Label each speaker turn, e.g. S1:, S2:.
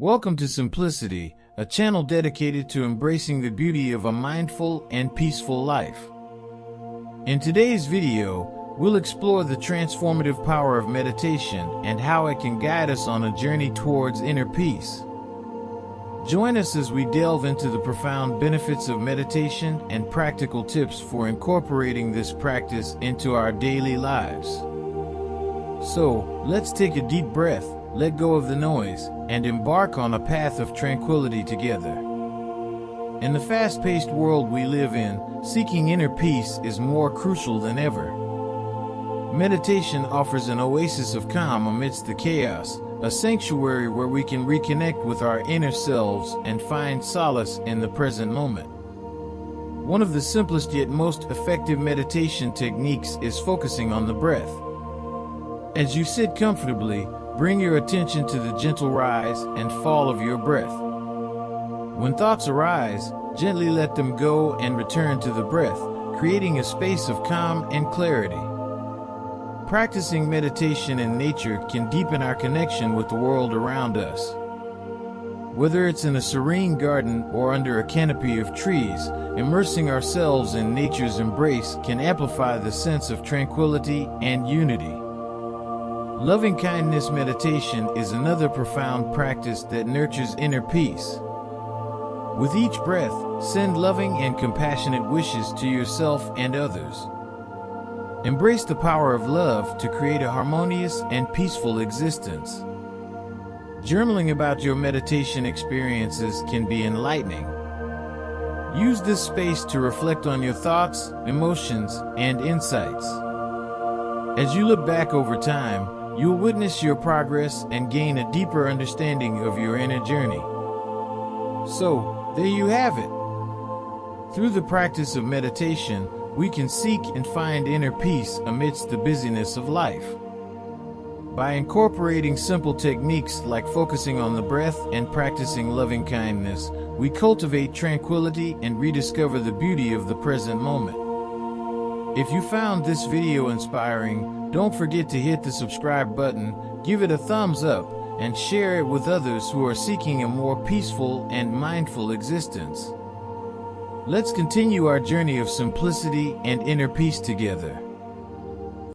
S1: Welcome to Simplicity, a channel dedicated to embracing the beauty of a mindful and peaceful life. In today's video, we'll explore the transformative power of meditation and how it can guide us on a journey towards inner peace. Join us as we delve into the profound benefits of meditation and practical tips for incorporating this practice into our daily lives. So, let's take a deep breath, let go of the noise, and embark on a path of tranquility together. In the fast-paced world we live in, seeking inner peace is more crucial than ever. Meditation offers an oasis of calm amidst the chaos, a sanctuary where we can reconnect with our inner selves and find solace in the present moment. One of the simplest yet most effective meditation techniques is focusing on the breath. As you sit comfortably, bring your attention to the gentle rise and fall of your breath. When thoughts arise, gently let them go and return to the breath, creating a space of calm and clarity. Practicing meditation in nature can deepen our connection with the world around us. Whether it's in a serene garden or under a canopy of trees, immersing ourselves in nature's embrace can amplify the sense of tranquility and unity. Loving-kindness meditation is another profound practice that nurtures inner peace. With each breath, send loving and compassionate wishes to yourself and others. Embrace the power of love to create a harmonious and peaceful existence. Journaling about your meditation experiences can be enlightening. Use this space to reflect on your thoughts, emotions, and insights. As you look back over time, you'll witness your progress and gain a deeper understanding of your inner journey. So, there you have it. Through the practice of meditation, we can seek and find inner peace amidst the busyness of life. By incorporating simple techniques like focusing on the breath and practicing loving kindness, we cultivate tranquility and rediscover the beauty of the present moment. If you found this video inspiring, don't forget to hit the subscribe button, give it a thumbs up, and share it with others who are seeking a more peaceful and mindful existence. Let's continue our journey of simplicity and inner peace together.